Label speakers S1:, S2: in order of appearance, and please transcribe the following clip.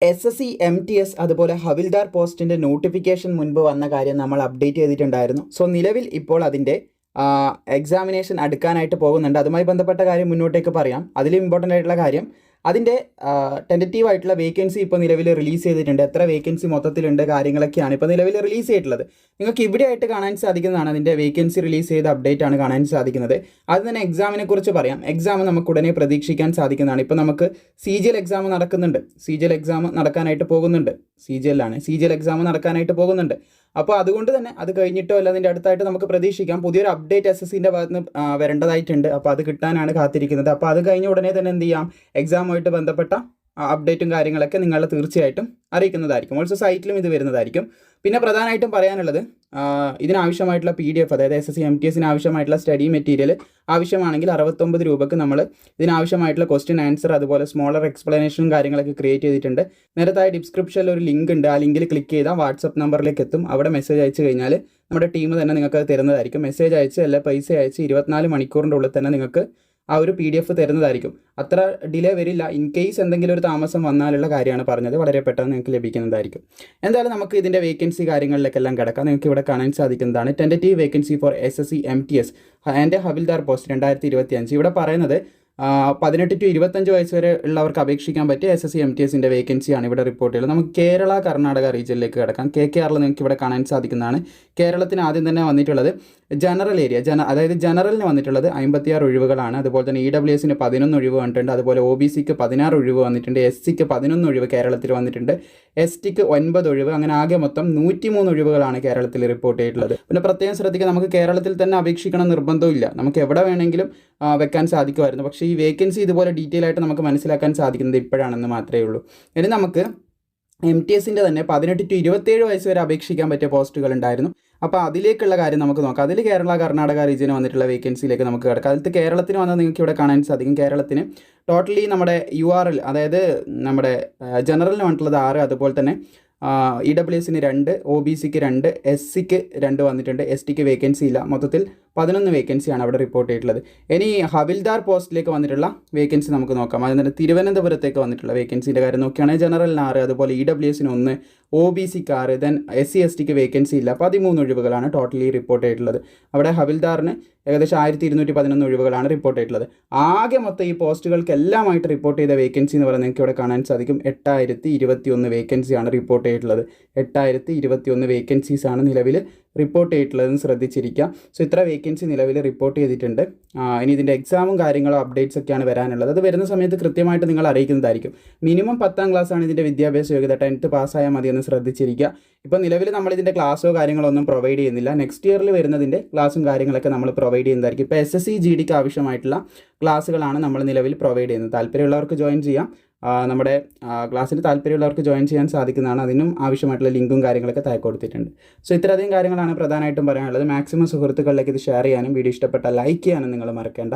S1: SSC MTS അതുപോലെ ഹവിൽദാർ പോസ്റ്റിൻ്റെ notification മുൻപ് വന്ന കാര്യം നമ്മൾ അപ്ഡേറ്റ് ചെയ്തിട്ടുണ്ടായിരുന്നു. സോ നിലവിൽ ഇപ്പോൾ അതിൻ്റെ എക്സാമിനേഷൻ അടുക്കാനായിട്ട് പോകുന്നുണ്ട്. അതുമായി ബന്ധപ്പെട്ട കാര്യം മുന്നോട്ടേക്ക് പറയാം. അതിലും ഇമ്പോർട്ടൻ്റ് ആയിട്ടുള്ള കാര്യം അതിൻ്റെ ടെൻറ്ററ്റീവ് ആയിട്ടുള്ള വേക്കൻസി ഇപ്പോൾ നിലവിൽ റിലീസ് ചെയ്തിട്ടുണ്ട്. എത്ര വേക്കൻസി മൊത്തത്തിലുണ്ട് കാര്യങ്ങളൊക്കെയാണ് ഇപ്പോൾ നിലവിൽ റിലീസ് ചെയ്തിട്ടുള്ളത്. നിങ്ങൾക്ക് ഇവിടെ ആയിട്ട് കാണാൻ സാധിക്കുന്നതാണ് അതിൻ്റെ വേക്കൻസി റിലീസ് ചെയ്ത അപ്ഡേറ്റ് ആണ് കാണാൻ സാധിക്കുന്നത്. അത് തന്നെ എക്സാമിനെ കുറിച്ച് പറയാം. എക്സാം നമുക്ക് ഉടനെ പ്രതീക്ഷിക്കാൻ സാധിക്കുന്നതാണ്. ഇപ്പോൾ നമുക്ക് CGL എക്സാം നടക്കുന്നുണ്ട്. CGL എക്സാം നടക്കാനായിട്ട് പോകുന്നുണ്ട്. CGL എക്സാം നടക്കാനായിട്ട് പോകുന്നുണ്ട്. അപ്പോൾ അതുകൊണ്ട് തന്നെ അത് കഴിഞ്ഞിട്ടോ അല്ല അതിൻ്റെ അടുത്തായിട്ട് നമുക്ക് പ്രതീക്ഷിക്കാം പുതിയൊരു അപ്ഡേറ്റ് SSCൻ്റെ ഭാഗത്ത് നിന്ന് വരേണ്ടതായിട്ടുണ്ട്. അപ്പോൾ അത് കിട്ടാനാണ് കാത്തിരിക്കുന്നത്. അപ്പോൾ അത് കഴിഞ്ഞ ഉടനെ തന്നെ എന്ത് ചെയ്യാം, എക്സാമുമായിട്ട് ബന്ധപ്പെട്ട അപ്ഡേറ്റും കാര്യങ്ങളൊക്കെ നിങ്ങളെ തീർച്ചയായിട്ടും അറിയിക്കുന്നതായിരിക്കും. ഓൾസോ സൈറ്റിലും ഇത് വരുന്നതായിരിക്കും. പിന്നെ പ്രധാനമായിട്ടും പറയാനുള്ളത് ഇതിനാവശ്യമായിട്ടുള്ള PDF, അതായത് SSC-MTS ആവശ്യമായിട്ടുള്ള സ്റ്റഡി മെറ്റീരിയൽ ആവശ്യമാണെങ്കിൽ 69 രൂപയ്ക്ക് നമ്മൾ ഇതിനാവശ്യമായിട്ടുള്ള ക്വസ്റ്റ്യൻ ആൻസർ അതുപോലെ സ്മോളർ എക്സ്പ്ലനേഷനും കാര്യങ്ങളൊക്കെ ക്രിയേറ്റ് ചെയ്തിട്ടുണ്ട്. നേരത്തായി ഡിസ്ക്രിപ്ഷനിൽ ഒരു ലിങ്ക് ഉണ്ട്. ആ ലിങ്കിൽ ക്ലിക്ക് ചെയ്താൽ വാട്സപ്പ് നമ്പറിലേക്ക് എത്തും. അവിടെ മെസ്സേജ് അയച്ചു കഴിഞ്ഞാൽ നമ്മുടെ ടീം തന്നെ നിങ്ങൾക്ക് അത് തരുന്നതായിരിക്കും. മെസ്സേജ് അയച്ച് അല്ല പൈസ അയച്ച് 24 മണിക്കൂറിൻ്റെ ഉള്ളിൽ തന്നെ നിങ്ങൾക്ക് ആ ഒരു PDF തരുന്നതായിരിക്കും. അത്ര ഡിലേ വരില്ല. ഇൻ കേസ് എന്തെങ്കിലും ഒരു താമസം വന്നാലുള്ള കാര്യമാണ് പറഞ്ഞത്. വളരെ പെട്ടെന്ന് നിങ്ങൾക്ക് ലഭിക്കുന്നതായിരിക്കും. എന്തായാലും നമുക്ക് ഇതിൻ്റെ വേക്കൻസി കാര്യങ്ങളിലേക്കെല്ലാം കിടക്കാം. നിങ്ങൾക്ക് ഇവിടെ കാണാൻ സാധിക്കുന്നതാണ് tentative vacancy for SSC-MTS and havildar post 2025. ഇവിടെ പറയുന്നത് 18 to 25 വയസ്സ് വരെ ഉള്ളവർക്ക് അപേക്ഷിക്കാൻ പറ്റിയ SSC-MTSൻ്റെ വേക്കൻസിയാണ് ഇവിടെ റിപ്പോർട്ട് ചെയ്യുന്നത്. നമുക്ക് കേരള കർണാടക റീജിയനിലേക്ക് കിടക്കാം. KKR നിങ്ങൾക്ക് ഇവിടെ കാണാൻ സാധിക്കുന്നതാണ്. കേരളത്തിന് ആദ്യം തന്നെ വന്നിട്ടുള്ളത് ജനറൽ ഏരിയ അതായത് ജനറലിന് വന്നിട്ടുള്ളത് 56 ഒഴിവുകളാണ്. അതുപോലെ തന്നെ EWSന് 11 ഒഴിവ് വന്നിട്ടുണ്ട്. അതുപോലെ OBCക്ക് 16 ഒഴിവ് വന്നിട്ടുണ്ട്. SCക്ക് 11 ഒഴിവ് കേരളത്തിൽ വന്നിട്ടുണ്ട്. STക്ക് 9 ഒഴിവ്. അങ്ങനെ ആകെ മൊത്തം 103 ഒഴിവുകളാണ് കേരളത്തിൽ റിപ്പോർട്ട് ചെയ്തിട്ടുള്ളത്. പിന്നെ പ്രത്യേകം ശ്രദ്ധിക്കുക, നമുക്ക് കേരളത്തിൽ തന്നെ അപേക്ഷിക്കണം നിർബന്ധമില്ല. നമുക്ക് എവിടെ വേണമെങ്കിലും വെക്കാൻ സാധിക്കുമായിരുന്നു. പക്ഷേ ഈ വേക്കൻസി ഇതുപോലെ ഡീറ്റെയിൽ ആയിട്ട് നമുക്ക് മനസ്സിലാക്കാൻ സാധിക്കുന്നത് ഇപ്പോഴാണെന്ന് മാത്രമേ ഉള്ളൂ. ഇനി നമുക്ക് MTSൻ്റെ തന്നെ 18 to 27 വയസ്സ് വരെ അപേക്ഷിക്കാൻ പറ്റിയ പോസ്റ്റുകൾ ഉണ്ടായിരുന്നു. അപ്പോൾ അതിലേക്കുള്ള കാര്യം നമുക്ക് നോക്കാം. അതിൽ കേരള കർണാടക റീജിയന് വന്നിട്ടുള്ള വേക്കൻസിയിലേക്ക് നമുക്ക് കിടക്കാം. അതിൽ കേരളത്തിന് വന്നാൽ നിങ്ങൾക്ക് ഇവിടെ കാണാൻ സാധിക്കും. കേരളത്തിന് ടോട്ടലി നമ്മുടെ URL അതായത് നമ്മുടെ ജനറലിന് വന്നിട്ടുള്ളത് 6, അതുപോലെ തന്നെ EWSന് 2, OBCക്ക് 2, SCക്ക് 2 വന്നിട്ടുണ്ട്. STക്ക് വേക്കൻസി ഇല്ല. മൊത്തത്തിൽ 11 വേക്കൻസിയാണ് അവിടെ റിപ്പോർട്ട് ചെയ്തിട്ടുള്ളത്. ഇനി ഹവിൽദാർ പോസ്റ്റിലേക്ക് വന്നിട്ടുള്ള വേക്കൻസി നമുക്ക് നോക്കാം. അതിന് തിരുവനന്തപുരത്തേക്ക് വന്നിട്ടുള്ള വേക്കൻസിൻ്റെ കാര്യം നോക്കുകയാണെങ്കിൽ ജനറലിന് 6, അതുപോലെ EWSന് 1, OBCക്ക് 6, ദെൻ SC/STക്ക് വേക്കൻസി ഇല്ല. 13 ഒഴിവുകളാണ് ടോട്ടലി റിപ്പോർട്ട് ചെയ്തിട്ടുള്ളത്. അവിടെ ഹവിൽദാറിന് ഏകദേശം 1211 ഒഴിവുകളാണ് റിപ്പോർട്ട് ചെയ്തിട്ടുള്ളത്. ആകെ മൊത്തം ഈ പോസ്റ്റുകൾക്ക് എല്ലാമായിട്ട് റിപ്പോർട്ട് ചെയ്ത വേക്കൻസി എന്ന് പറയുന്നത് നിങ്ങൾക്ക് ഇവിടെ കാണാൻ സാധിക്കും 8021 വേക്കൻസിയാണ് റിപ്പോർട്ട് ചെയ്തിട്ടുള്ളത്. 8021 വേക്കൻസീസാണ് നിലവിൽ റിപ്പോർട്ട് ചെയ്തിട്ടുള്ളതെന്ന് ശ്രദ്ധിച്ചിരിക്കുക. സോ ഇത്ര വേക്കൻസി നിലവിൽ റിപ്പോർട്ട് ചെയ്തിട്ടുണ്ട്. ഇനി ഇതിൻ്റെ എക്സാമും കാര്യങ്ങളും അപ്ഡേറ്റ്സ് ഒക്കെയാണ് വരാനുള്ളത്. അത് വരുന്ന സമയത്ത് കൃത്യമായിട്ട് നിങ്ങൾ അറിയിക്കുന്നതായിരിക്കും. മിനിമം 10ാം ക്ലാസ്സാണ് ഇതിൻ്റെ വിദ്യാഭ്യാസ യോഗ്യത. 10th പാസ്സായാൽ മതിയെന്ന് ശ്രദ്ധിച്ചിരിക്കുക. ഇപ്പോൾ നിലവിൽ നമ്മളിതിൻ്റെ ക്ലാസ്സോ കാര്യങ്ങളോ ഒന്നും പ്രൊവൈഡ് ചെയ്യുന്നില്ല. നെക്സ്റ്റ് ഇയറിൽ വരുന്നതിൻ്റെ ക്ലാസ്സും കാര്യങ്ങളൊക്കെ നമ്മൾ പ്രൊവൈഡ് ചെയ്യുന്നതായിരിക്കും. ഇപ്പോൾ SSC GDക്ക് ആവശ്യമായിട്ടുള്ള ക്ലാസ്സുകളാണ് നമ്മൾ നിലവിൽ പ്രൊവൈഡ് ചെയ്യുന്നത്. താല്പര്യമുള്ളവർക്ക് ജോയിൻ ചെയ്യാം. നമ്മുടെ ക്ലാസ്സിൽ താല്പര്യമുള്ളവർക്ക് ജോയിൻ ചെയ്യാൻ സാധിക്കുന്നതാണ്. അതിനും ആവശ്യമായിട്ടുള്ള ലിങ്കും കാര്യങ്ങളൊക്കെ താഴെ കൊടുത്തിട്ടുണ്ട്. സോ ഇത്രയധികം കാര്യങ്ങളാണ് പ്രധാനമായിട്ടും പറയാനുള്ളത്. മാക്സിമം സുഹൃത്തുക്കളിലേക്ക് ഇത് ഷെയർ ചെയ്യാനും വീഡിയോ ഇഷ്ടപ്പെട്ടാൽ ലൈക്ക് ചെയ്യാനും നിങ്ങൾ മറക്കേണ്ട.